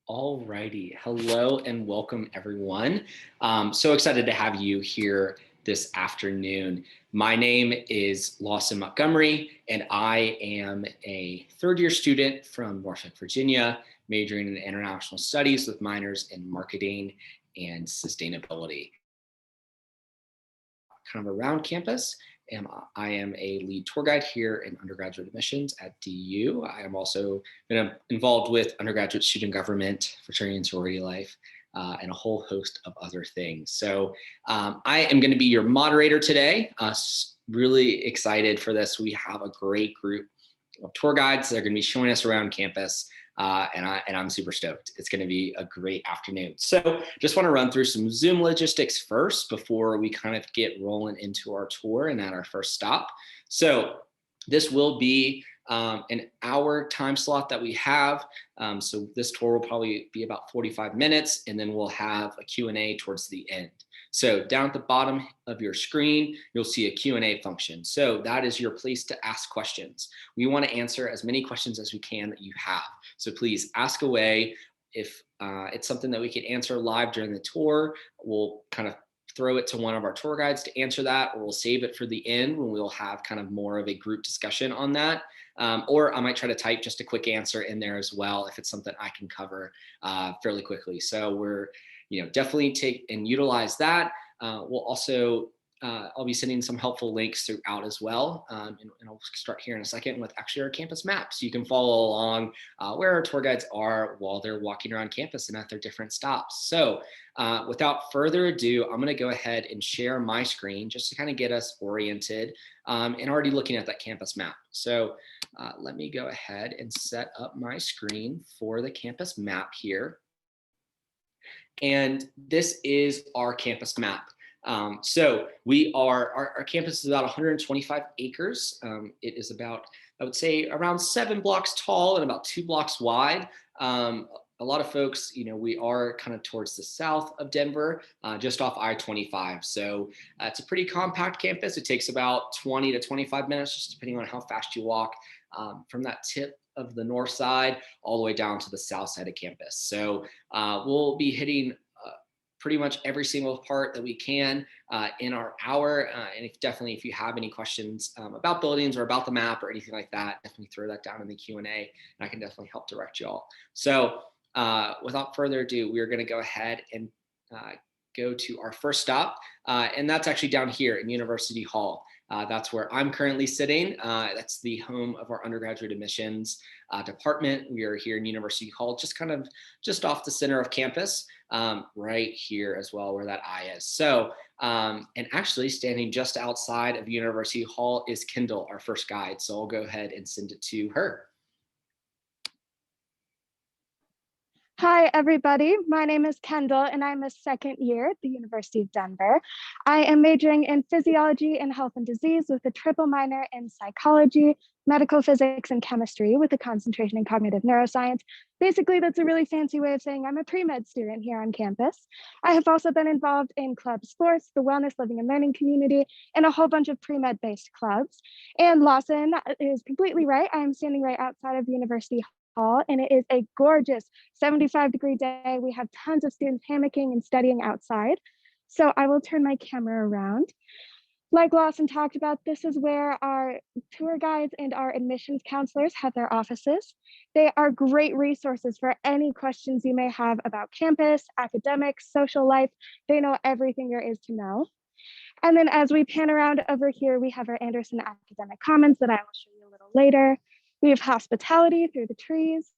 All righty. Hello and welcome, everyone. So excited to have you here this afternoon. My name is Lawson Montgomery, and I am a third-year student from Norfolk, Virginia, majoring in international studies with minors in marketing and sustainability. Kind of around campus. I am a lead tour guide here in undergraduate admissions at DU. I am also been involved with undergraduate student government, fraternity and sorority life, and a whole host of other things. So I am going to be your moderator today. Really excited for this. We have a great group of tour guides that are going to be showing us around campus. And I'm super stoked. It's going to be a great afternoon. So just want to run through some Zoom logistics first before we kind of get rolling into our tour and at our first stop. So this will be an hour time slot that we have. So this tour will probably be about 45 minutes, and then we'll have a Q&A towards the end. So down at the bottom of your screen, you'll see a Q&A function. So that is your place to ask questions. We want to answer as many questions as we can that you have. So please ask away. If it's something that we could answer live during the tour, we'll kind of throw it to one of our tour guides to answer that, or we'll save it for the end when we'll have kind of more of a group discussion on that. Or I might try to type just a quick answer in there as well if it's something I can cover fairly quickly. So we're definitely take and utilize that. We'll also I'll be sending some helpful links throughout as well. And I'll start here in a second with actually our campus map. So you can follow along where our tour guides are while they're walking around campus and at their different stops. So without further ado, I'm going to go ahead and share my screen just to kind of get us oriented and already looking at that campus map. So let me go ahead and set up my screen for the campus map here. And this is our campus map. So our campus is about 125 acres. It is about, I would say, around 7 blocks tall and about 2 blocks wide. A lot of folks, we are kind of towards the south of Denver, just off I-25. So it's a pretty compact campus. It takes about 20 to 25 minutes, just depending on how fast you walk from that tip of the north side all the way down to the south side of campus. So we'll be hitting pretty much every single part that we can in our hour. And if you have any questions about buildings or about the map or anything like that, definitely throw that down in the Q&A and I can definitely help direct you all. So without further ado, we're going to go ahead and go to our first stop. And that's actually down here in University Hall. That's where I'm currently sitting. That's the home of our undergraduate admissions department. We are here in University Hall, just off the center of campus, right here as well, where that eye is. So, and actually standing just outside of University Hall is Kendall, our first guide. So I'll go ahead and send it to her. Hi, everybody. My name is Kendall, and I'm a second year at the University of Denver. I am majoring in physiology and health and disease with a triple minor in psychology, medical physics, and chemistry with a concentration in cognitive neuroscience. Basically, that's a really fancy way of saying I'm a pre-med student here on campus. I have also been involved in club sports, the wellness, living, and learning community, and a whole bunch of pre-med based clubs. And Lawson is completely right. I am standing right outside of the University Hall, and it is a gorgeous 75-degree day. We have tons of students hammocking and studying outside. So I will turn my camera around. Like Lawson talked about, this is where our tour guides and our admissions counselors have their offices. They are great resources for any questions you may have about campus, academics, social life. They know everything there is to know. And then as we pan around over here, we have our Anderson Academic Commons that I will show you a little later. We have hospitality through the trees.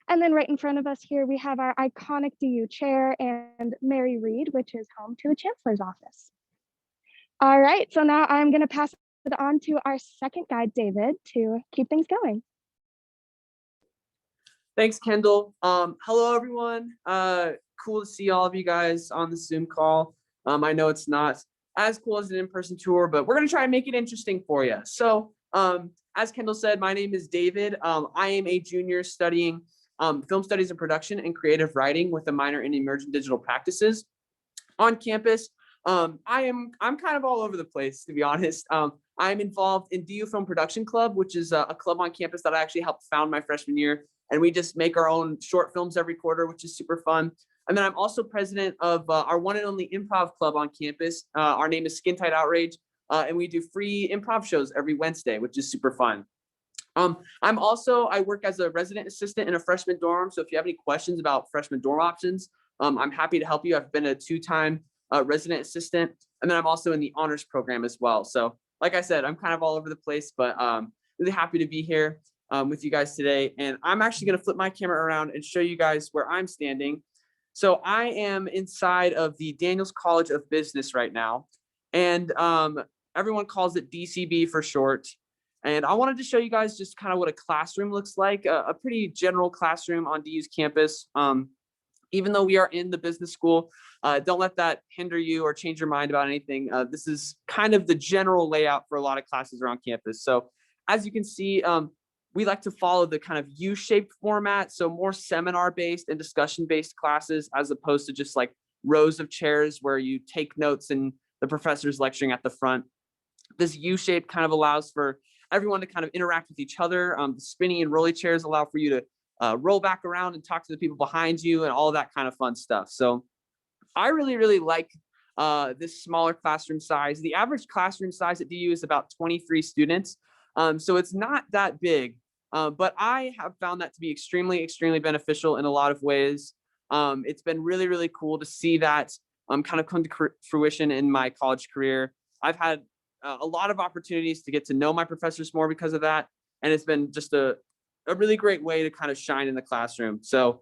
And then right in front of us here, we have our iconic DU chair and Mary Reed, which is home to the Chancellor's office. All right, so now I'm going to pass it on to our second guide, David, to keep things going. Thanks, Kendall. Hello, everyone. Cool to see all of you guys on the Zoom call. I know it's not as cool as an in-person tour, but we're going to try and make it interesting for you. So as Kendall said, my name is David. I am a junior studying film studies and production and creative writing with a minor in emergent digital practices on campus. I'm kind of all over the place, to be honest. I'm involved in DU Film Production Club, which is a club on campus that I actually helped found my freshman year and we just make our own short films every quarter, which is super fun. And then I'm also president of our one and only improv club on campus. Our name is Skin Tight Outrage, and we do free improv shows every Wednesday, which is super fun. I work as a resident assistant in a freshman dorm. So if you have any questions about freshman dorm options, I'm happy to help you. I've been a 2-time resident assistant, and then I'm also in the honors program as well. So like I said, I'm kind of all over the place, but really happy to be here with you guys today. And I'm actually going to flip my camera around and show you guys where I'm standing. So I am inside of the Daniels College of Business right now, and everyone calls it DCB for short. And I wanted to show you guys just kind of what a classroom looks like, a pretty general classroom on DU's campus. Even though we are in the business school, don't let that hinder you or change your mind about anything. This is kind of the general layout for a lot of classes around campus. So as you can see, we like to follow the kind of U-shaped format. So more seminar-based and discussion-based classes, as opposed to just like rows of chairs where you take notes and the professor's lecturing at the front. This U-shape kind of allows for everyone to kind of interact with each other. The spinny and rolly chairs allow for you to roll back around and talk to the people behind you and all that kind of fun stuff. So I really like this smaller classroom size. The average classroom size at DU is about 23 students. So it's not that big, but I have found that to be extremely beneficial in a lot of ways. It's been really cool to see that kind of come to fruition in my college career. I've had a lot of opportunities to get to know my professors more because of that. And it's been just a really great way to kind of shine in the classroom. So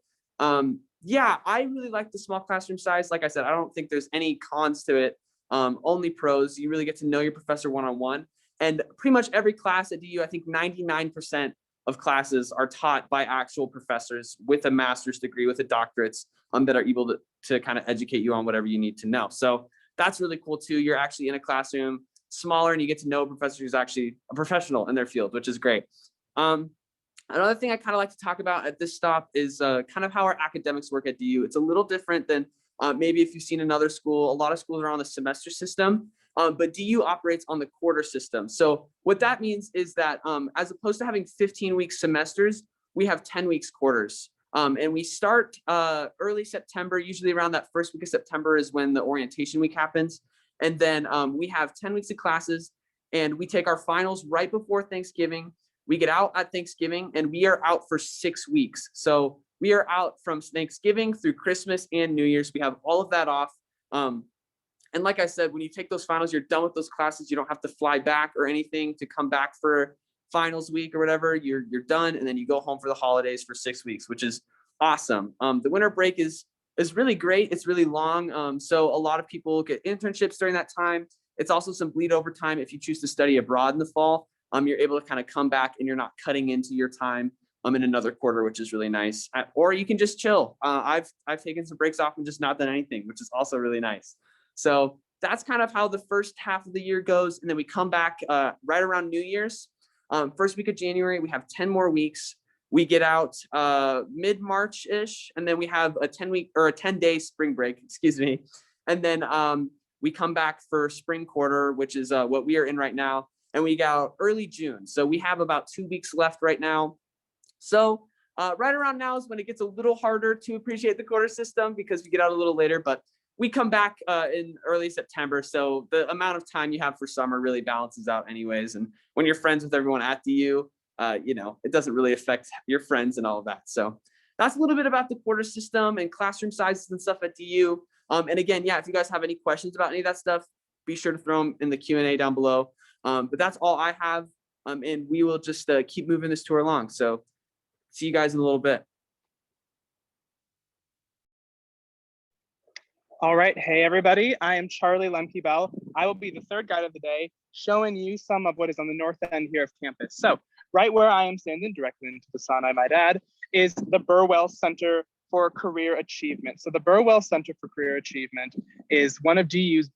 yeah, I really like the small classroom size. Like I said, I don't think there's any cons to it, only pros. You really get to know your professor one-on-one. And pretty much every class at DU, I think 99% of classes are taught by actual professors with a master's degree, with a doctorates, that are able to kind of educate you on whatever you need to know. So that's really cool too. You're actually in a classroom smaller and you get to know a professor who's actually a professional in their field, which is great. Another thing I kind of like to talk about at this stop is kind of how our academics work at DU. It's a little different than maybe if you've seen another school. A lot of schools are on the semester system, but DU operates on the quarter system. So what that means is that as opposed to having 15-week semesters, we have 10 weeks quarters. And we start early September, usually around that first week of September is when the orientation week happens. And then we have 10 weeks of classes, and we take our finals right before Thanksgiving. We get out at Thanksgiving, and we are out for 6 weeks. So we are out from Thanksgiving through Christmas and New Year's. We have all of that off. And like I said, when you take those finals, you're done with those classes. You don't have to fly back or anything to come back for finals week or whatever. You're done, and then you go home for the holidays for 6 weeks, which is awesome. The winter break is really great. It's really long. So a lot of people get internships during that time. It's also some bleed over time if you choose to study abroad in the fall. You're able to kind of come back and you're not cutting into your time in another quarter, which is really nice. Or you can just chill. I've taken some breaks off and just not done anything, which is also really nice. So that's kind of how the first half of the year goes. And then we come back right around New Year's. First week of January, we have 10 more weeks. We get out mid-March-ish, and then we have a 10-week or a 10-day spring break, excuse me. And then we come back for spring quarter, which is what we are in right now. And we get out early June. So we have about 2 weeks left right now. So right around now is when it gets a little harder to appreciate the quarter system because we get out a little later, but we come back in early September. So the amount of time you have for summer really balances out anyways. And when you're friends with everyone at DU, it doesn't really affect your friends and all of that. So that's a little bit about the quarter system and classroom sizes and stuff at DU. And again, yeah, if you guys have any questions about any of that stuff, be sure to throw them in the Q&A down below. But that's all I have. And we will just keep moving this tour along. So see you guys in a little bit. All right. Hey, everybody. I am Charlie Lemke Bell. I will be the third guide of the day, showing you some of what is on the north end here of campus. So right where I am standing directly into the sun, I might add, is the Burwell Center for Career Achievement. So the Burwell Center for Career Achievement is one of DU's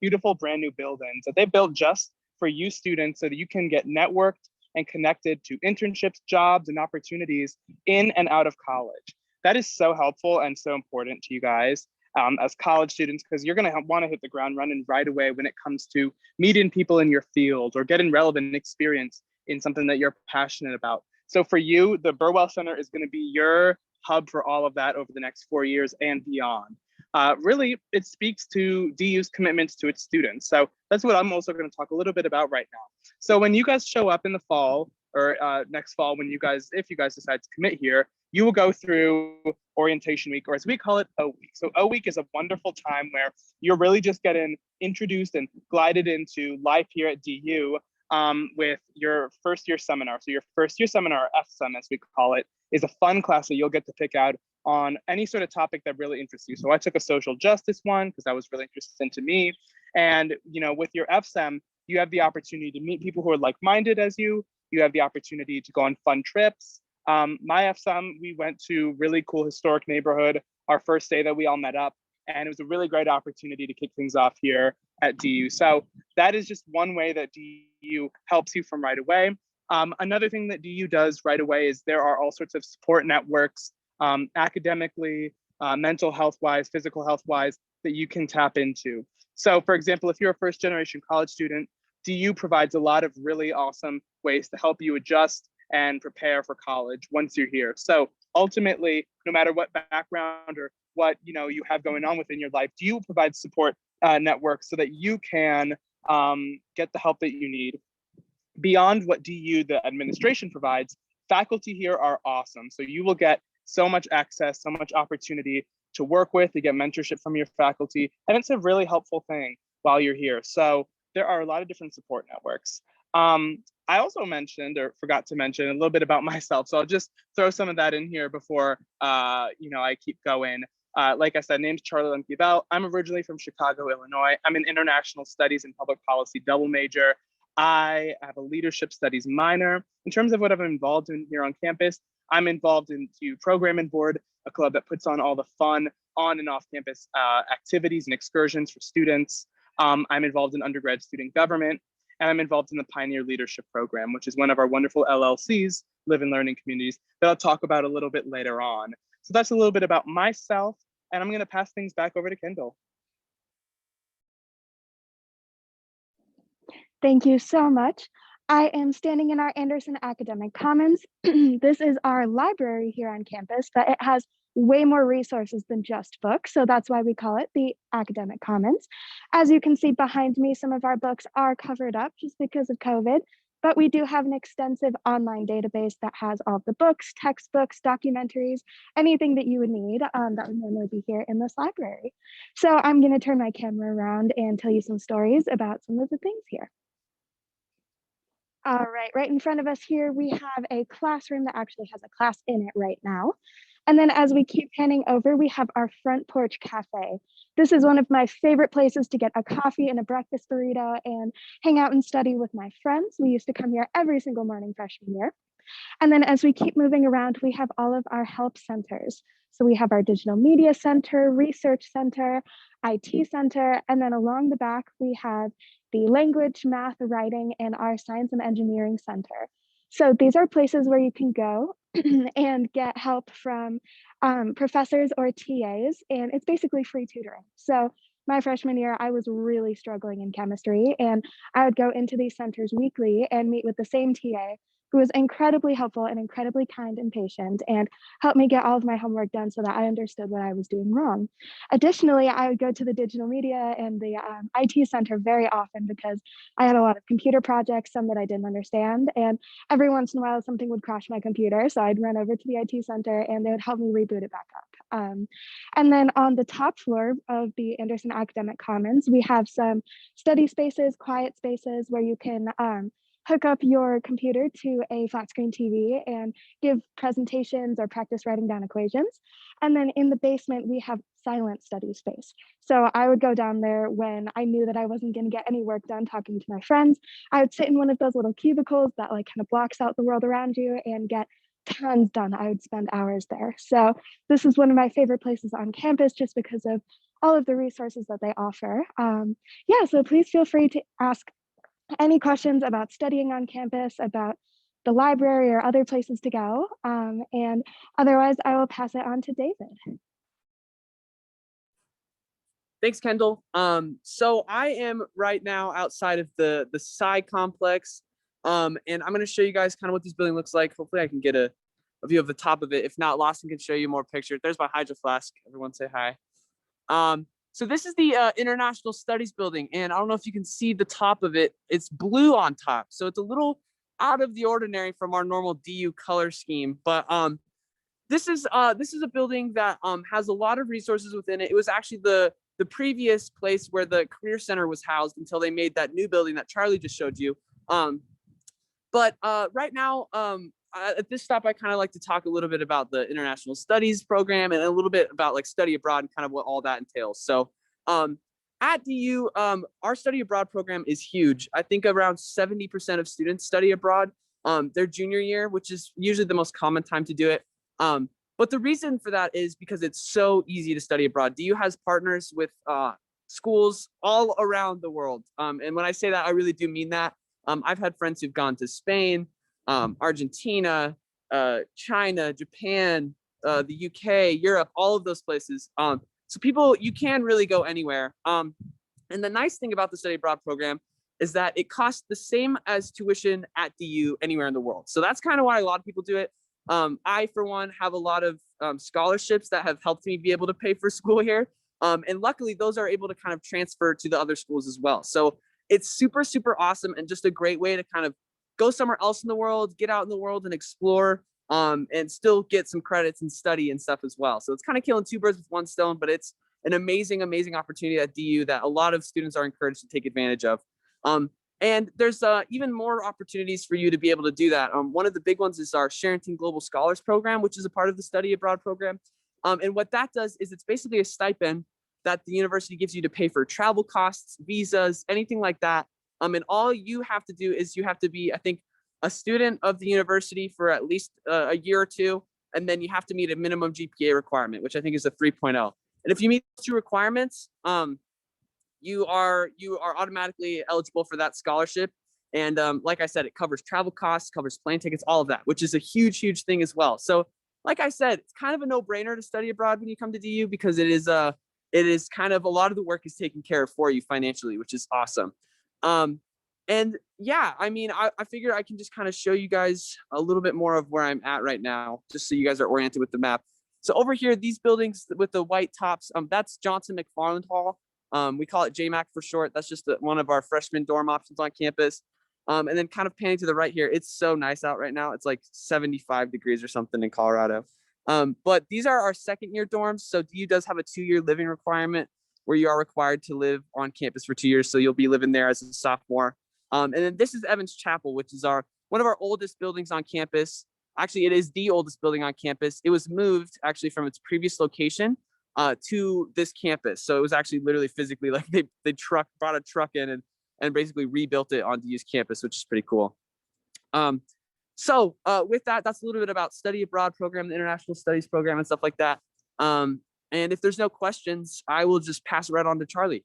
beautiful brand new buildings that they built just for you students so that you can get networked and connected to internships, jobs, and opportunities in and out of college. That is so helpful and so important to you guys as college students, because you're going to want to hit the ground running right away when it comes to meeting people in your field or getting relevant experience in something that you're passionate about. So for you, the Burwell Center is going to be your hub for all of that over the next 4 years and beyond. Really, it speaks to DU's commitments to its students. So that's what I'm also going to talk a little bit about right now. So when you guys show up in the fall or next fall, if you guys decide to commit here, you will go through orientation week, or as we call it, O week. So O week is a wonderful time where you're really just getting introduced and glided into life here at DU with your first year seminar. So your first year seminar, FSEM as we call it, is a fun class that you'll get to pick out on any sort of topic that really interests you. So I took a social justice one because that was really interesting to me. And with your FSEM, you have the opportunity to meet people who are like-minded as you. You have the opportunity to go on fun trips. My FSEM, we went to really cool historic neighborhood our first day that we all met up. And it was a really great opportunity to kick things off here at DU. So that is just one way that DU helps you from right away. Another thing that DU does right away is there are all sorts of support networks, academically, mental health-wise, physical health-wise, that you can tap into. So for example, if you're a first-generation college student, DU provides a lot of really awesome ways to help you adjust and prepare for college once you're here. So ultimately, no matter what background or what you have going on within your life, DU provides support networks so that you can get the help that you need. Beyond what DU, the administration, provides, faculty here are awesome. So you will get so much access, so much opportunity to work with, to get mentorship from your faculty. And it's a really helpful thing while you're here. So there are a lot of different support networks. I also mentioned, or forgot to mention, a little bit about myself. So I'll just throw some of that in here before I keep going. Like I said, name's Charlie Lemke Bell. I'm originally from Chicago, Illinois. I'm an international studies and public policy double major. I have a leadership studies minor. In terms of what I'm involved in here on campus, I'm involved in the program and board, a club that puts on all the fun on and off campus activities and excursions for students. I'm involved in undergrad student government, and I'm involved in the Pioneer Leadership Program, which is one of our wonderful LLCs, live and learning communities, that I'll talk about a little bit later on. So that's a little bit about myself, and I'm going to pass things back over to Kendall. Thank you so much. I am standing in our Anderson Academic Commons. This is our library here on campus, but it has way more resources than just books. So that's why we call it the Academic Commons. As you can see behind me, some of our books are covered up just because of COVID, but we do have an extensive online database that has all of the books, textbooks, documentaries, anything that you would need that would normally be here in this library. So I'm going to turn my camera around and tell you some stories about some of the things here. All right in front of us here, we have a classroom that actually has a class in it right now. And then as we keep panning over, we have our front porch cafe. This is one of my favorite places to get a coffee and a breakfast burrito and hang out and study with my friends. We used to come here every single morning freshman year. And then as we keep moving around, we have all of our help centers. So we have our digital media center, research center, IT center, and then along the back, we have the language, math, writing, and our science and engineering center. So these are places where you can go and get help from professors or TAs, and it's basically free tutoring. So my freshman year, I was really struggling in chemistry, and I would go into these centers weekly and meet with the same TA who was incredibly helpful and incredibly kind and patient and helped me get all of my homework done so that I understood what I was doing wrong. Additionally, I would go to the digital media and the IT center very often because I had a lot of computer projects, some that I didn't understand, and every once in a while something would crash my computer, so I'd run over to the IT center and they would help me reboot it back up. And then on the top floor of the Anderson Academic Commons, we have some study spaces, quiet spaces where you can hook up your computer to a flat screen TV and give presentations or practice writing down equations. And then in the basement, we have silent study space. So I would go down there when I knew that I wasn't going to get any work done talking to my friends. I would sit in one of those little cubicles that like kind of blocks out the world around you and get tons done. I would spend hours there. So this is one of my favorite places on campus just because of all of the resources that they offer. Yeah, so please feel free to ask any questions about studying on campus, about the library or other places to go. And otherwise, I will pass it on to David. Thanks, Kendall. So I am right now outside of the Psi complex. And I'm going to show you guys kind of what this building looks like. Hopefully I can get a view of the top of it. If not, Lawson can show you more pictures. There's my Hydro Flask. Everyone say hi. So this is the International Studies building, and I don't know if you can see the top of it. It's blue on top, so it's a little out of the ordinary from our normal DU color scheme. But this is a building that has a lot of resources within it. It was actually the previous place where the Career Center was housed until they made that new building that Charlie just showed you. But right now, at this stop, I kind of like to talk a little bit about the International Studies program and a little bit about like study abroad and kind of what all that entails. So at DU, our study abroad program is huge. I think around 70% of students study abroad their junior year, which is usually the most common time to do it. But the reason for that is because it's so easy to study abroad. DU has partners with schools all around the world. And when I say that, I really do mean that. I've had friends who've gone to Spain, Argentina, China, Japan, the UK, Europe, all of those places. So people, you can really go anywhere. And the nice thing about the study abroad program is that it costs the same as tuition at DU anywhere in the world. So that's kind of why a lot of people do it. I, for one, have a lot of scholarships that have helped me be able to pay for school here. And luckily, those are able to kind of transfer to the other schools as well. So it's super, super awesome and just a great way to kind of go somewhere else in the world, get out in the world and explore, and still get some credits and study and stuff as well. So it's kind of killing two birds with one stone, but it's an amazing, amazing opportunity at DU that a lot of students are encouraged to take advantage of. And there's even more opportunities for you to be able to do that. One of the big ones is our Sherrington Global Scholars Program, which is a part of the study abroad program. And what that does is it's basically a stipend that the university gives you to pay for travel costs, visas, anything like that. And all you have to do is you have to be, I think, a student of the university for at least a year or two, and then you have to meet a minimum GPA requirement, which I think is a 3.0. And if you meet those two requirements, you are automatically eligible for that scholarship. And like I said, it covers travel costs, covers plane tickets, all of that, which is a huge, huge thing as well. So like I said, it's kind of a no-brainer to study abroad when you come to DU because it is kind of a lot of the work is taken care of for you financially, which is awesome. And yeah, I mean, I figure I can just kind of show you guys a little bit more of where I'm at right now, just so you guys are oriented with the map. So over here, these buildings with the white tops, that's Johnson McFarland Hall. We call it JMAC for short. That's just one of our freshman dorm options on campus. And then kind of panning to the right here, it's so nice out right now. It's like 75 degrees or something in Colorado. But these are our second year dorms. So DU does have a 2-year living requirement where you are required to live on campus for 2 years. So you'll be living there as a sophomore. And then this is Evans Chapel, which is one of our oldest buildings on campus. Actually, it is the oldest building on campus. It was moved actually from its previous location to this campus. So it was actually literally physically like they brought a truck in and basically rebuilt it on DU's campus, which is pretty cool. So with that, that's a little bit about study abroad program, the international studies program and stuff like that. And if there's no questions, I will just pass it right on to Charlie.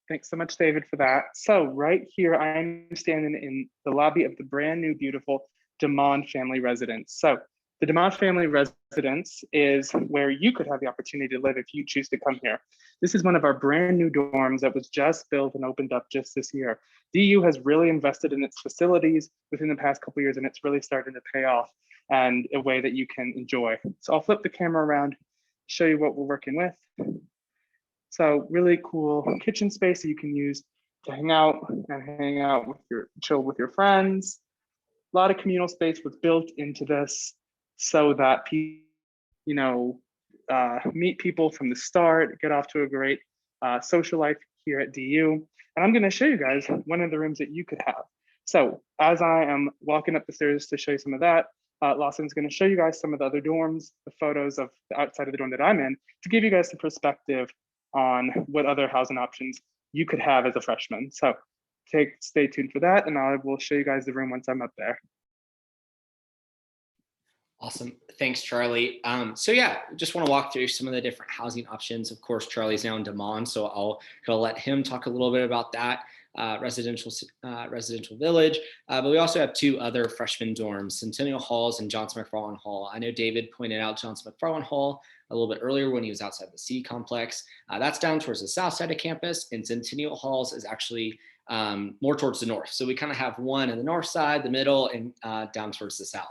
Thanks so much, David, for that. So right here, I'm standing in the lobby of the brand new, beautiful DeMond family residence. So the DeMond family residence is where you could have the opportunity to live if you choose to come here. This is one of our brand new dorms that was just built and opened up just this year. DU has really invested in its facilities within the past couple of years, and it's really starting to pay off and a way that you can enjoy. So I'll flip the camera around, show you what we're working with. So really cool kitchen space that you can use to hang out with chill with your friends. A lot of communal space was built into this so that people, meet people from the start, get off to a great social life here at DU. And I'm going to show you guys one of the rooms that you could have. So as I am walking up the stairs to show you some of that, Lawson's going to show you guys some of the other dorms, the photos of the outside of the dorm that I'm in, to give you guys some perspective on what other housing options you could have as a freshman. So stay tuned for that, and I will show you guys the room once I'm up there. Awesome. Thanks, Charlie. So yeah, just want to walk through some of the different housing options. Of course, Charlie's now in DeMond, so I'll let him talk a little bit about that residential village. But we also have 2 other freshman dorms, Centennial Halls and Johnson McFarland Hall. I know David pointed out Johnson McFarland Hall a little bit earlier when he was outside the C complex. That's down towards the south side of campus, and Centennial Halls is actually more towards the north. So we kind of have one in the north side, the middle, and down towards the south.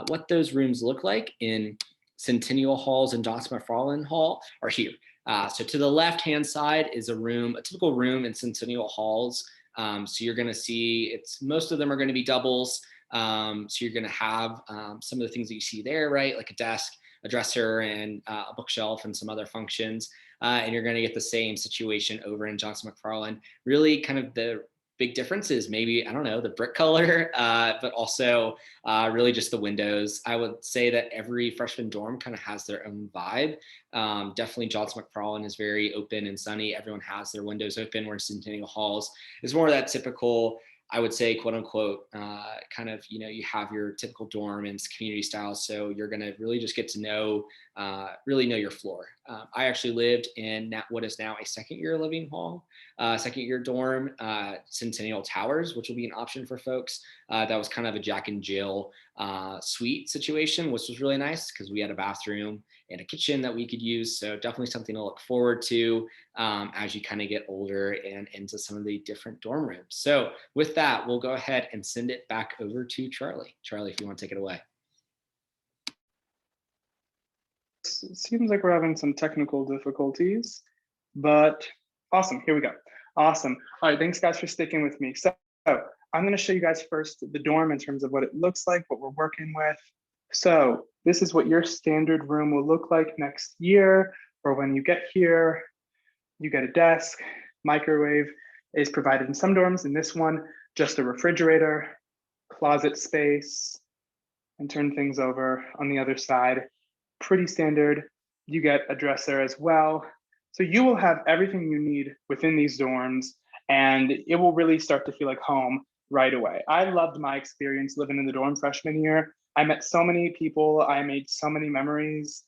What those rooms look like in Centennial Halls and Johnson McFarland Hall are here. So to the left-hand side is a typical room in Centennial Halls. So you're going to see most of them are going to be doubles. So you're going to have some of the things that you see there, right? Like a desk, a dresser, and a bookshelf, and some other functions. And you're going to get the same situation over in Johnson McFarland. Really kind of the big difference is maybe, I don't know, the brick color, but also really just the windows. I would say that every freshman dorm kind of has their own vibe. Definitely Johnson McFarland is very open and sunny. Everyone has their windows open, where Centennial Halls is more of that typical, I would say, quote unquote, kind of, you have your typical dorm and it's community style. So you're going to really just get to really know your floor. I actually lived in what is now a second year living hall, second year dorm, Centennial Towers, which will be an option for folks. That was kind of a Jack and Jill suite situation, which was really nice because we had a bathroom and a kitchen that we could use. So definitely something to look forward to as you kind of get older and into some of the different dorm rooms. So with that, we'll go ahead and send it back over to Charlie. Charlie, if you want to take it away. It seems like we're having some technical difficulties, but awesome, here we go. Awesome. All right, thanks guys for sticking with me. So I'm going to show you guys first the dorm in terms of what it looks like, what we're working with. So this is what your standard room will look like next year, or when you get here. You get a desk, microwave is provided in some dorms. In this one, just a refrigerator, closet space, and turn things over on the other side. Pretty standard. You get a dresser as well. So you will have everything you need within these dorms, and it will really start to feel like home right away. I loved my experience living in the dorm freshman year. I met so many people. I made so many memories.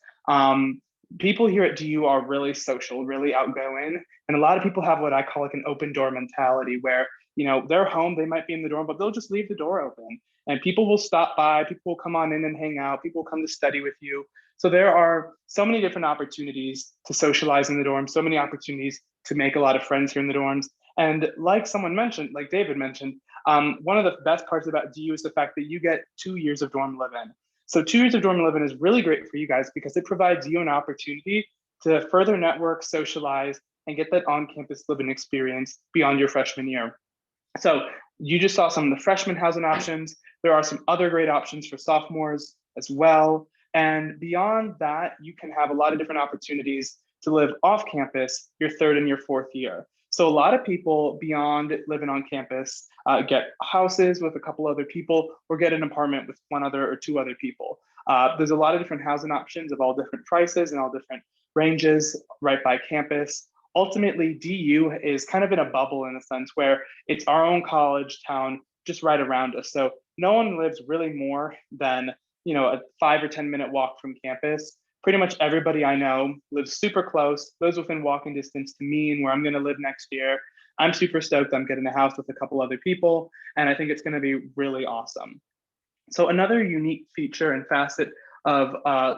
People here at DU are really social, really outgoing. And a lot of people have what I call like an open door mentality where, they're home, they might be in the dorm, but they'll just leave the door open. And people will stop by, people will come on in and hang out, people will come to study with you. So there are so many different opportunities to socialize in the dorm, so many opportunities to make a lot of friends here in the dorms. And like someone mentioned, like David mentioned, one of the best parts about DU is the fact that you get 2 years of dorm live-in. So 2 years of dorm live-in is really great for you guys because it provides you an opportunity to further network, socialize, and get that on-campus living experience beyond your freshman year. So you just saw some of the freshman housing options. There are some other great options for sophomores as well. And beyond that, you can have a lot of different opportunities to live off campus your third and your fourth year. So a lot of people beyond living on campus get houses with a couple other people or get an apartment with one other or two other people. There's a lot of different housing options of all different prices and all different ranges right by campus. Ultimately, DU is kind of in a bubble in a sense where it's our own college town just right around us. So no one lives really more than a 5 or 10 minute walk from campus. Pretty much everybody I know lives super close, lives within walking distance to me and where I'm going to live next year. I'm super stoked. I'm getting a house with a couple other people, and I think it's going to be really awesome. So another unique feature and facet of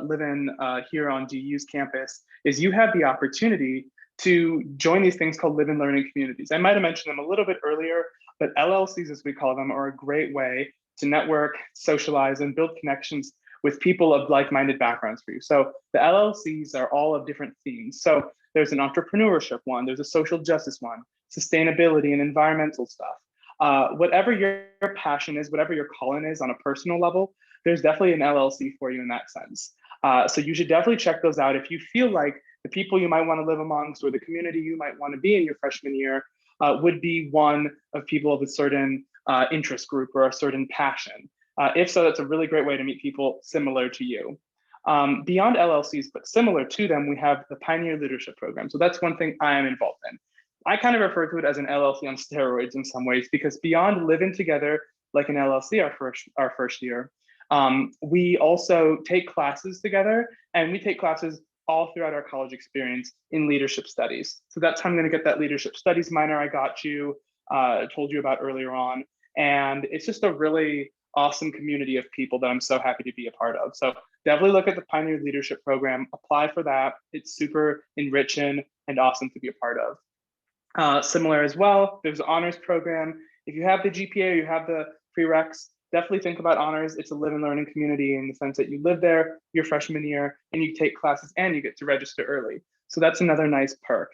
living here on DU's campus is you have the opportunity to join these things called live and learning communities. I might have mentioned them a little bit earlier, but LLCs, as we call them, are a great way to network, socialize, and build connections with people of like-minded backgrounds for you. So the LLCs are all of different themes. So there's an entrepreneurship one, there's a social justice one, sustainability and environmental stuff. Whatever your passion is, whatever your calling is on a personal level, there's definitely an LLC for you in that sense. So you should definitely check those out. If you feel like the people you might want to live amongst or the community you might want to be in your freshman year would be one of people of a certain interest group or a certain passion. If so, that's a really great way to meet people similar to you. Beyond LLCs, but similar to them, we have the Pioneer Leadership Program. So that's one thing I am involved in. I kind of refer to it as an LLC on steroids in some ways, because beyond living together like an LLC our first year, we also take classes together, and we take classes all throughout our college experience in leadership studies. So that's how I'm going to get that leadership studies minor I told you about earlier on. And it's just a really awesome community of people that I'm so happy to be a part of. So definitely look at the Pioneer Leadership Program, apply for that. It's super enriching and awesome to be a part of. Similar as well, there's an honors program. If you have the GPA or you have the prereqs, definitely think about honors. It's a live and learning community in the sense that you live there your freshman year and you take classes and you get to register early. So that's another nice perk.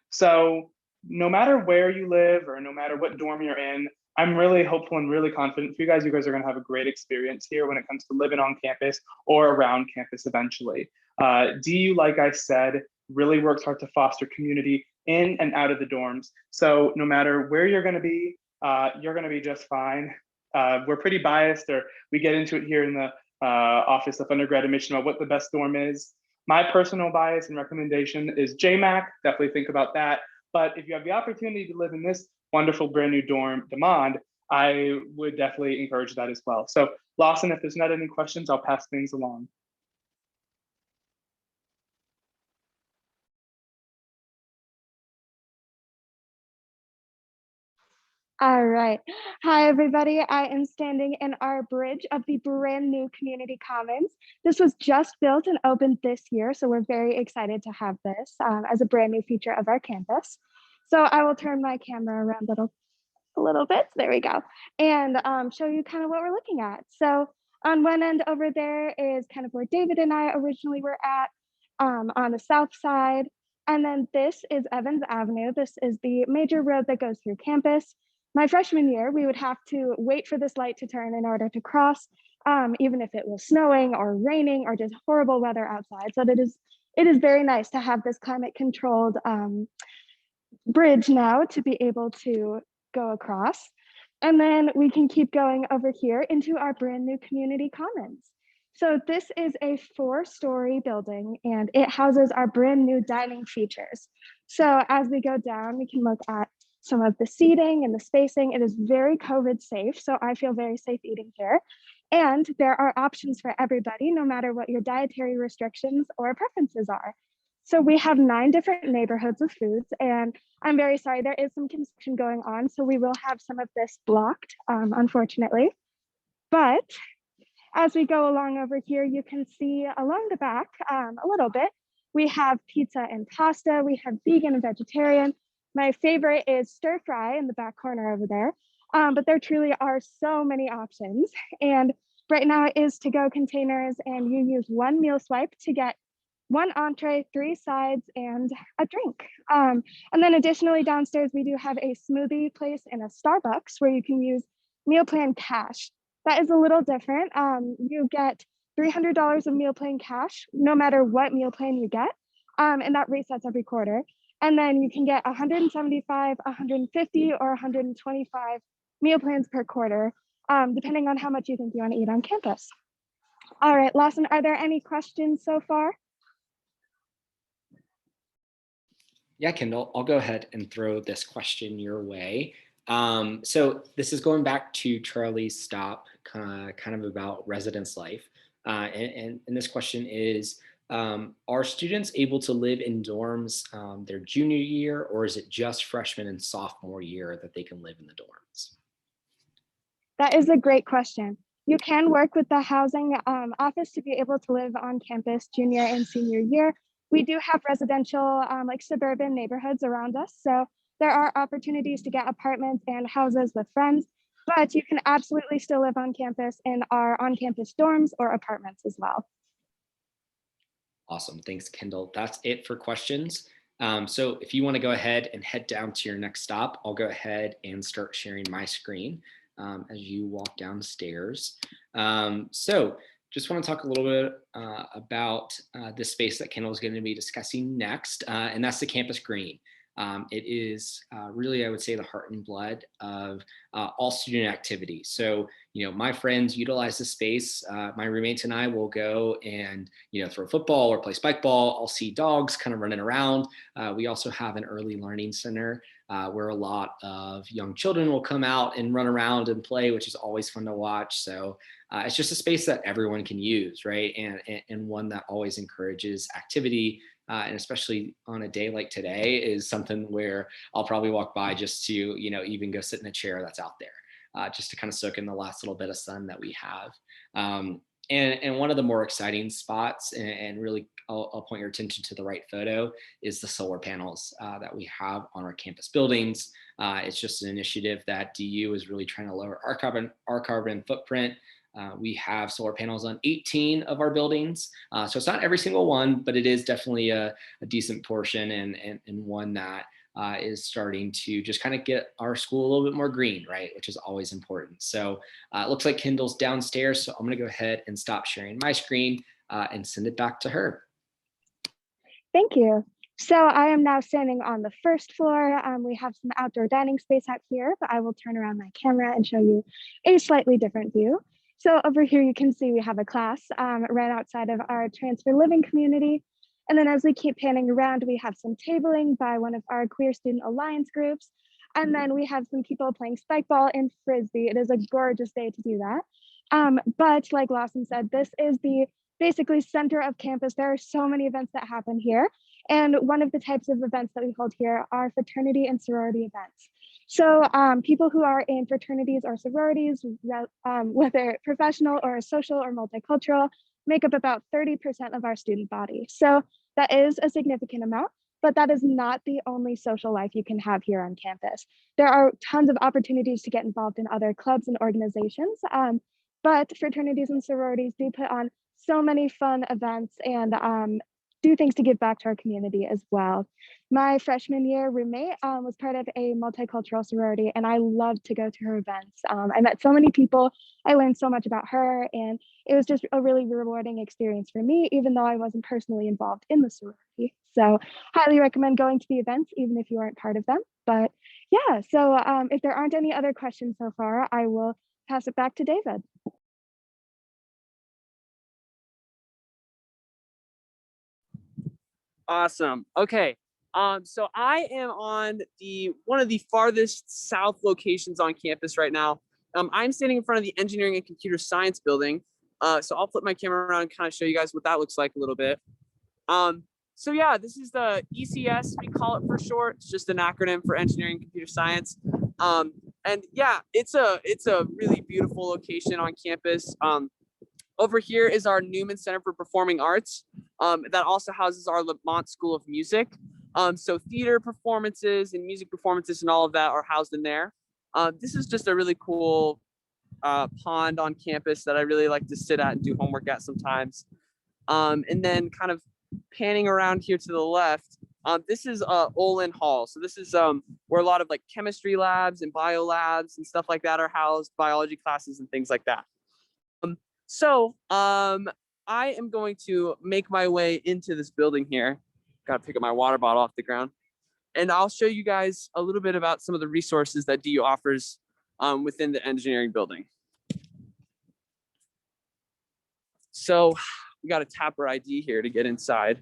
So no matter where you live or no matter what dorm you're in, I'm really hopeful and really confident for you guys. You guys are going to have a great experience here when it comes to living on campus or around campus eventually. DU, like I said, really works hard to foster community in and out of the dorms. So no matter where you're going to be just fine. We're pretty biased, or we get into it here in the Office of Undergrad Admission about what the best dorm is. My personal bias and recommendation is JMAC. Definitely think about that. But if you have the opportunity to live in this wonderful brand new dorm, Demond, I would definitely encourage that as well. So Lawson, if there's not any questions, I'll pass things along. All right. Hi, everybody. I am standing in our bridge of the brand new community commons. This was just built and opened this year, so we're very excited to have this as a brand new feature of our campus. So I will turn my camera around a little bit. There we go. And show you kind of what we're looking at. So on one end over there is kind of where David and I originally were at on the south side. And then this is Evans Avenue. This is the major road that goes through campus. My freshman year, we would have to wait for this light to turn in order to cross, even if it was snowing or raining or just horrible weather outside. So it is very nice to have this climate controlled bridge now to be able to go across. And then we can keep going over here into our brand new community commons. So this is a 4-story building and it houses our brand new dining features. So as we go down, we can look at some of the seating and the spacing. It is very COVID safe, so I feel very safe eating here. And there are options for everybody, no matter what your dietary restrictions or preferences are. So we have 9 different neighborhoods of foods, and I'm very sorry, there is some construction going on, so we will have some of this blocked, unfortunately. But as we go along over here, you can see along the back a little bit, we have pizza and pasta, we have vegan and vegetarian. My favorite is stir fry in the back corner over there, but there truly are so many options. And right now it is to-go containers, and you use 1 meal swipe to get 1 entree, 3 sides, and a drink. And then additionally downstairs, we do have a smoothie place and a Starbucks where you can use meal plan cash. That is a little different. You get $300 of meal plan cash, no matter what meal plan you get, and that resets every quarter. And then you can get 175, 150, or 125 meal plans per quarter, depending on how much you think you want to eat on campus. All right, Lawson, are there any questions so far? Yeah, Kendall, I'll go ahead and throw this question your way. So this is going back to Charlie's stop, kind of about residence life. And this question is, are students able to live in dorms their junior year, or is it just freshman and sophomore year that they can live in the dorms? That is a great question. You can work with the housing office to be able to live on campus junior and senior year. We do have residential, like suburban neighborhoods around us. So there are opportunities to get apartments and houses with friends, but you can absolutely still live on campus in our on-campus dorms or apartments as well. Awesome, thanks, Kendall. That's it for questions. So if you want to go ahead and head down to your next stop, I'll go ahead and start sharing my screen as you walk downstairs. So just want to talk a little bit about the space that Kendall is going to be discussing next, and that's the Campus Green. It is really, I would say, the heart and blood of all student activity. So, my friends utilize the space. My roommates and I will go and, throw football or play spike ball. I'll see dogs kind of running around. We also have an early learning center where a lot of young children will come out and run around and play, which is always fun to watch. So it's just a space that everyone can use, right? And one that always encourages activity. And especially on a day like today is something where I'll probably walk by just to, even go sit in a chair that's out there, just to kind of soak in the last little bit of sun that we have. And one of the more exciting spots, and really I'll point your attention to the right photo, is the solar panels that we have on our campus buildings. It's just an initiative that DU is really trying to lower our carbon footprint. We have solar panels on 18 of our buildings. So it's not every single one, but it is definitely a decent portion, and one that is starting to just kind of get our school a little bit more green, right? Which is always important. So it looks like Kendall's downstairs. So I'm gonna go ahead and stop sharing my screen and send it back to her. Thank you. So I am now standing on the first floor. We have some outdoor dining space out here, but I will turn around my camera and show you a slightly different view. So over here, you can see we have a class right outside of our transfer living community. And then as we keep panning around, we have some tabling by one of our Queer Student Alliance groups. And then we have some people playing spike ball and frisbee. It is a gorgeous day to do that. But like Lawson said, this is the basically center of campus. There are so many events that happen here. And one of the types of events that we hold here are fraternity and sorority events. So people who are in fraternities or sororities, whether professional or social or multicultural, make up about 30% of our student body. So that is a significant amount, but that is not the only social life you can have here on campus. There are tons of opportunities to get involved in other clubs and organizations, but fraternities and sororities do put on so many fun events and do things to give back to our community as well. My freshman year roommate was part of a multicultural sorority, and I loved to go to her events. I met so many people, I learned so much about her, and it was just a really rewarding experience for me, even though I wasn't personally involved in the sorority. So highly recommend going to the events, even if you aren't part of them. But yeah, so if there aren't any other questions so far, I will pass it back to David. Awesome. Okay. So I am on one of the farthest south locations on campus right now. I'm standing in front of the engineering and computer science building. So I'll flip my camera around and kind of show you guys what that looks like a little bit. So yeah, this is the ECS, we call it for short. It's just an acronym for engineering and computer science. And yeah, it's a really beautiful location on campus. Over here is our Newman Center for Performing Arts. That also houses our Lamont School of Music. So theater performances and music performances and all of that are housed in there. This is just a really cool pond on campus that I really like to sit at and do homework at sometimes. And then kind of panning around here to the left, this is Olin Hall. So this is where a lot of like chemistry labs and bio labs and stuff like that are housed, biology classes and things like that. So I am going to make my way into this building here. Got to pick up my water bottle off the ground. And I'll show you guys a little bit about some of the resources that DU offers within the engineering building. So we got to tap our ID here to get inside.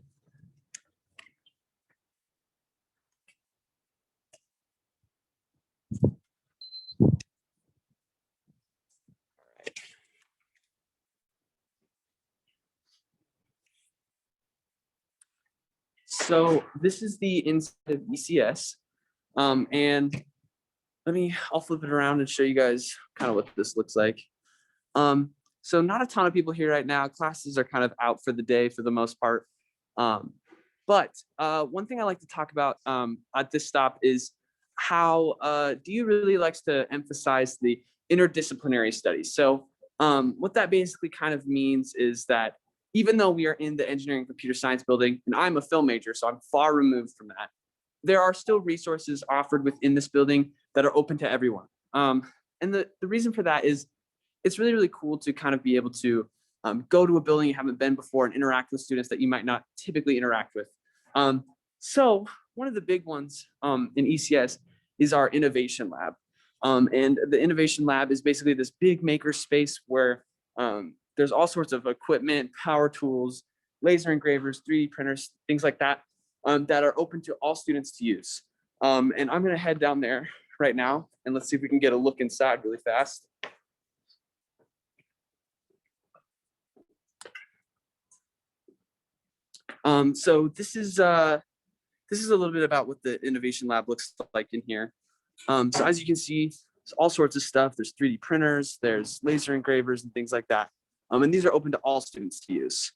So this is the inside of ECS. And I'll flip it around and show you guys kind of what this looks like. So not a ton of people here right now. Classes are kind of out for the day for the most part. But one thing I like to talk about at this stop is how DU really likes to emphasize the interdisciplinary studies. So what that basically kind of means is that even though we are in the engineering and computer science building, and I'm a film major, so I'm far removed from that, there are still resources offered within this building that are open to everyone. And the reason for that is it's really, really cool to kind of be able to go to a building you haven't been before and interact with students that you might not typically interact with. So one of the big ones in ECS is our innovation lab. And the innovation lab is basically this big maker space where there's all sorts of equipment, power tools, laser engravers, 3D printers, things like that, that are open to all students to use. And I'm gonna head down there right now and let's see if we can get a look inside really fast. So this is a little bit about what the innovation lab looks like in here. So as you can see, there's all sorts of stuff. There's 3D printers, there's laser engravers and things like that. And these are open to all students to use.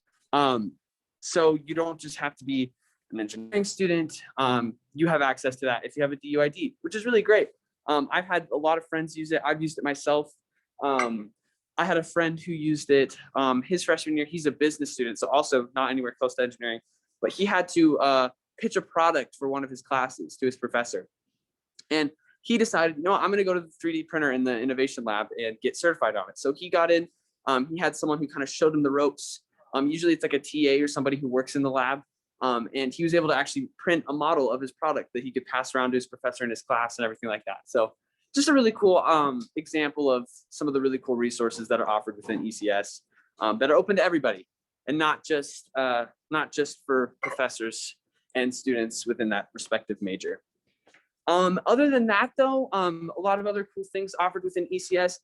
So you don't just have to be an engineering student. You have access to that if you have a DUID, which is really great. I've had a lot of friends use it. I've used it myself. I had a friend who used it his freshman year. He's a business student, so also not anywhere close to engineering, but he had to pitch a product for one of his classes to his professor. And he decided, no, I'm going to go to the 3D printer in the innovation lab and get certified on it. So he got in, he had someone who kind of showed him the ropes. Usually it's like a TA or somebody who works in the lab. And he was able to actually print a model of his product that he could pass around to his professor in his class and everything like that. So just a really cool example of some of the really cool resources that are offered within ECS that are open to everybody and not just for professors and students within that respective major. Other than that, though, a lot of other cool things offered within ECS.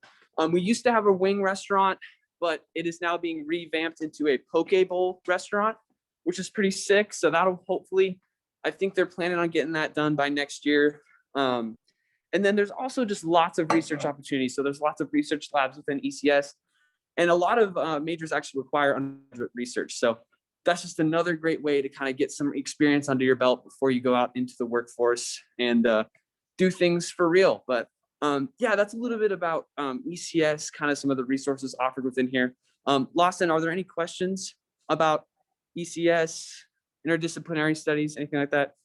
We used to have a wing restaurant, but it is now being revamped into a poke bowl restaurant, which is pretty sick. So that'll hopefully, I think they're planning on getting that done by next year. And then there's also just lots of research opportunities. So there's lots of research labs within ECS, and a lot of majors actually require undergraduate research. So that's just another great way to kind of get some experience under your belt before you go out into the workforce and do things for real. But yeah, that's a little bit about ECS, kind of some of the resources offered within here. Lawson, are there any questions about ECS, interdisciplinary studies, anything like that?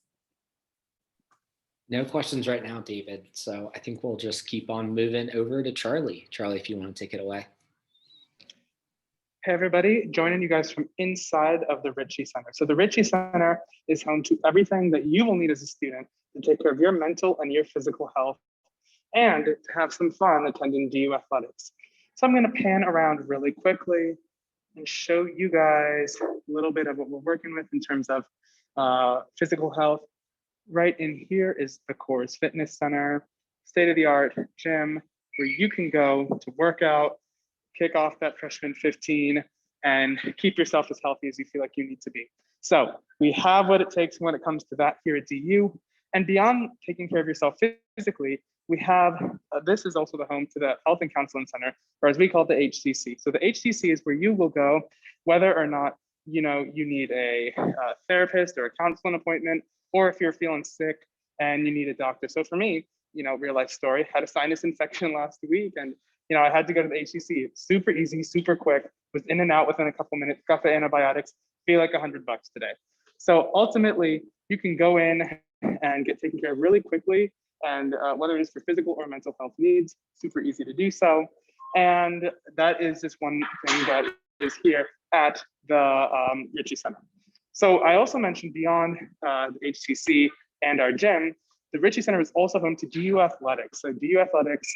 No questions right now, David. So I think we'll just keep on moving over to Charlie. Charlie, if you want to take it away. Hey everybody, joining you guys from inside of the Ritchie Center. So the Ritchie Center is home to everything that you will need as a student to take care of your mental and your physical health and to have some fun attending DU athletics. So I'm going to pan around really quickly and show you guys a little bit of what we're working with in terms of physical health. Right in here is the Coors Fitness Center, state-of-the-art gym where you can go to work out, kick off that freshman 15, and keep yourself as healthy as you feel like you need to be. So we have what it takes when it comes to that here at DU. And beyond taking care of yourself physically, we have, this is also the home to the Health and Counseling Center, or as we call it, the HCC. So the HCC is where you will go, whether or not you need a therapist or a counseling appointment, or if you're feeling sick and you need a doctor. So for me, real life story, had a sinus infection last week, and I had to go to the HCC. Super easy, super quick, was in and out within a couple minutes, got the antibiotics, feel like $100 today. So ultimately, you can go in and get taken care of really quickly. And whether it is for physical or mental health needs, super easy to do so. And that is just one thing that is here at the Ritchie Center. So I also mentioned beyond the HCC and our gym, the Ritchie Center is also home to DU Athletics. So DU Athletics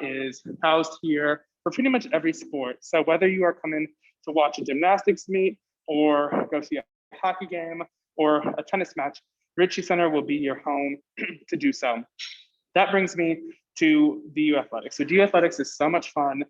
is housed here for pretty much every sport. So whether you are coming to watch a gymnastics meet or go see a hockey game or a tennis match, Ritchie Center will be your home to do so. That brings me to DU Athletics. So DU Athletics is so much fun.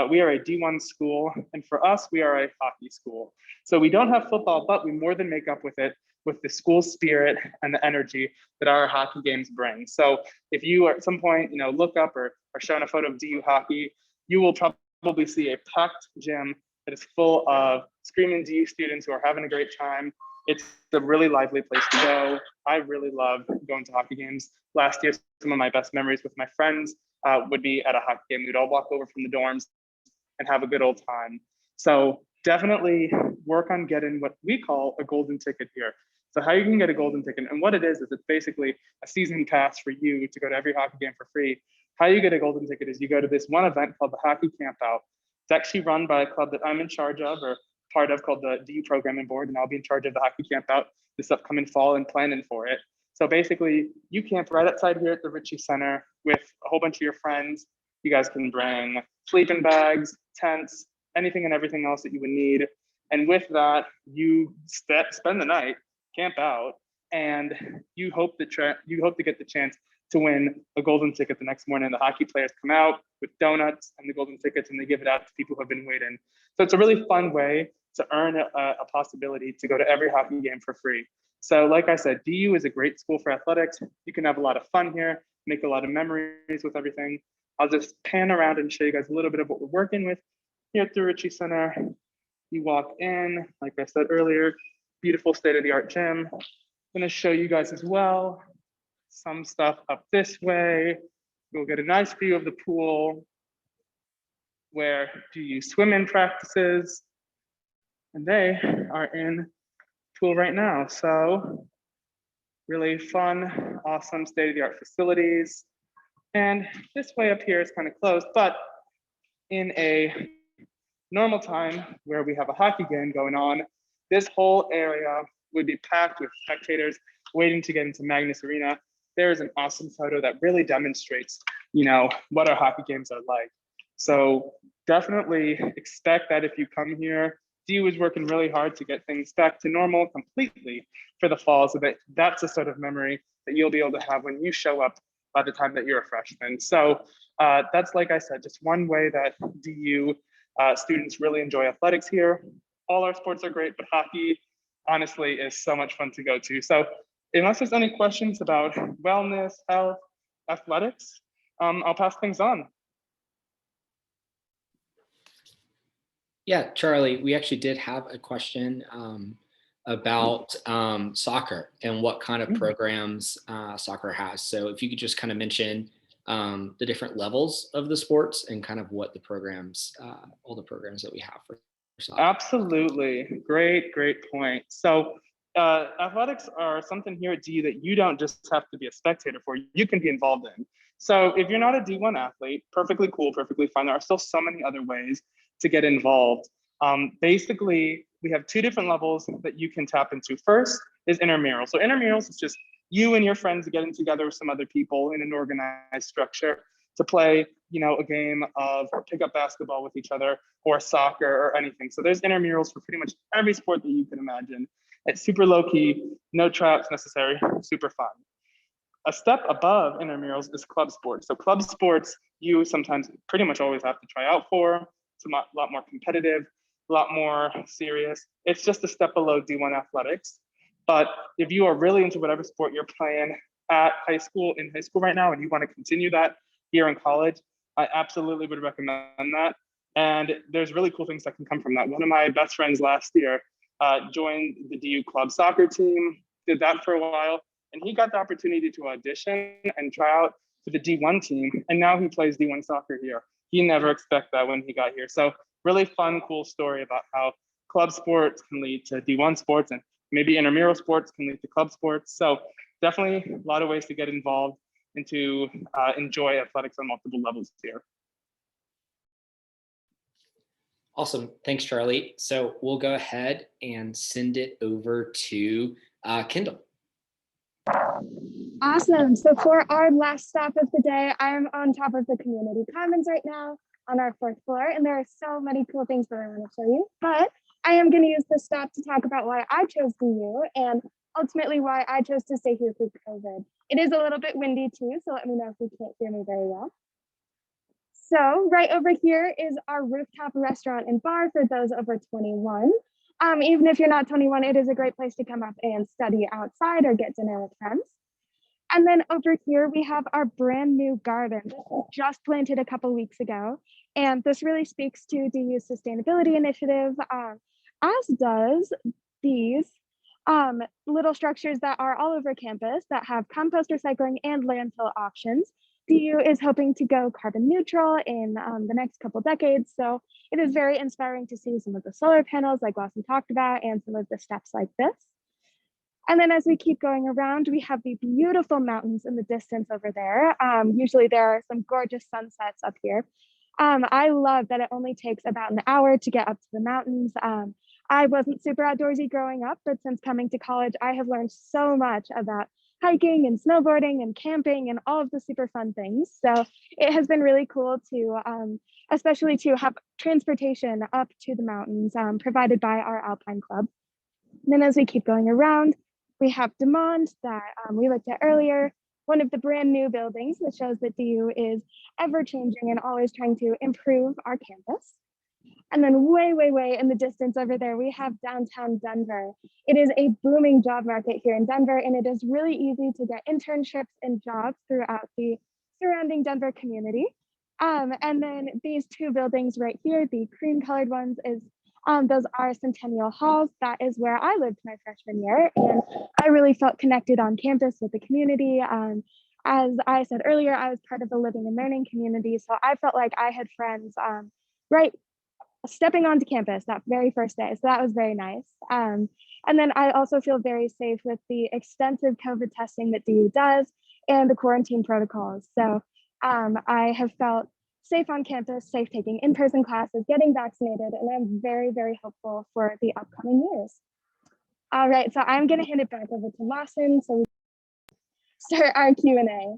We are a D1 school, and for us, we are a hockey school. So we don't have football, but we more than make up with it with the school spirit and the energy that our hockey games bring. So if you at some point, look up or are shown a photo of DU hockey, you will probably see a packed gym that is full of screaming DU students who are having a great time. It's a really lively place to go. I really love going to hockey games. Last year, some of my best memories with my friends would be at a hockey game. We'd all walk over from the dorms and have a good old time. So definitely work on getting what we call a golden ticket here. So how you can get a golden ticket, and what it is it's basically a season pass for you to go to every hockey game for free. How you get a golden ticket is you go to this one event called the Hockey Camp Out. It's actually run by a club that I'm in charge of or part of called the DU Programming Board, and I'll be in charge of the Hockey Camp Out this upcoming fall and planning for it. So basically, you camp right outside here at the Ritchie Center with a whole bunch of your friends. You guys can bring sleeping bags, tents, anything and everything else that you would need. And with that, you spend the night, camp out, and you hope to get the chance to win a golden ticket the next morning. The hockey players come out with donuts and the golden tickets, and they give it out to people who have been waiting. So it's a really fun way to earn a possibility to go to every hockey game for free. So like I said, DU is a great school for athletics. You can have a lot of fun here, make a lot of memories with everything. I'll just pan around and show you guys a little bit of what we're working with here at the Ritchie Center, you walk in, like I said earlier, beautiful state-of-the-art gym. I'm gonna show you guys as well some stuff up this way. You'll get a nice view of the pool where DU swim-in practices, and they are in pool right now. So really fun, awesome state-of-the-art facilities. And this way up here is kind of closed, but in a normal time where we have a hockey game going on, this whole area would be packed with spectators waiting to get into Magnus Arena. There is an awesome photo that really demonstrates, what our hockey games are like. So definitely expect that if you come here, DU is working really hard to get things back to normal completely for the fall, so that that's the sort of memory that you'll be able to have when you show up by the time that you're a freshman. So that's, like I said, just one way that DU students really enjoy athletics here. All our sports are great, but hockey honestly is so much fun to go to. So unless there's any questions about wellness, health, athletics, I'll pass things on. Yeah, Charlie, we actually did have a question about soccer and what kind of programs soccer has. So if you could just kind of mention the different levels of the sports and kind of what the programs, all the programs that we have for soccer. Absolutely, great point. So athletics are something here at DU that you don't just have to be a spectator for, you can be involved in. So if you're not a D1 athlete, perfectly cool, perfectly fine. There are still so many other ways to get involved. Basically, we have two different levels that you can tap into. First is intramural. So intramurals is just you and your friends getting together with some other people in an organized structure to play, a game of pickup basketball with each other or soccer or anything. So there's intramurals for pretty much every sport that you can imagine. It's super low key, no traps necessary, super fun. A step above intramurals is club sports. So club sports, you sometimes pretty much always have to try out for. It's a lot more competitive, a lot more serious. It's just a step below D1 athletics. But if you are really into whatever sport you're playing in high school right now, and you want to continue that here in college, I absolutely would recommend that. And there's really cool things that can come from that. One of my best friends last year joined the DU club soccer team, did that for a while, and he got the opportunity to audition and try out for the D1 team. And now he plays D1 soccer here. He never expected that when he got here. So really fun, cool story about how club sports can lead to D1 sports, and maybe intramural sports can lead to club sports. So definitely a lot of ways to get involved and to enjoy athletics on multiple levels here. Awesome. Thanks, Charlie. So we'll go ahead and send it over to Kendall. Awesome. So for our last stop of the day, I'm on top of the community commons right now on our 4th floor, and there are so many cool things that I want to show you, but I am going to use this stop to talk about why I chose DU and ultimately why I chose to stay here through COVID. It is a little bit windy too, so let me know if you can't hear me very well. So right over here is our rooftop restaurant and bar for those over 21. Even if you're not 21, it is a great place to come up and study outside or get dinner with friends. And then over here, we have our brand new garden. This was just planted a couple weeks ago. And this really speaks to DU's sustainability initiative, as does these little structures that are all over campus that have compost recycling and landfill options. DU is hoping to go carbon neutral in the next couple decades. So it is very inspiring to see some of the solar panels like Lawson talked about and some of the steps like this. And then as we keep going around, we have the beautiful mountains in the distance over there. Usually there are some gorgeous sunsets up here. I love that it only takes about an hour to get up to the mountains. I wasn't super outdoorsy growing up, but since coming to college, I have learned so much about hiking and snowboarding and camping and all of the super fun things. So it has been really cool to, especially to have transportation up to the mountains provided by our Alpine Club. And then as we keep going around, we have Demond that we looked at earlier, one of the brand new buildings that shows that DU is ever changing and always trying to improve our campus. And then way in the distance over there, we have downtown Denver. It is a booming job market here in Denver, and it is really easy to get internships and jobs throughout the surrounding Denver community. And then these two buildings right here, the cream colored ones, is those are Centennial Halls. That is where I lived my freshman year. And I really felt connected on campus with the community. As I said earlier, I was part of the living and learning community. So I felt like I had friends right stepping onto campus that very first day. So that was very nice. And then I also feel very safe with the extensive COVID testing that DU does and the quarantine protocols. So I have felt safe on campus, safe taking in-person classes, getting vaccinated, and I'm very, very hopeful for the upcoming years. All right, so I'm gonna hand it back over to Lawson so we start our Q&A.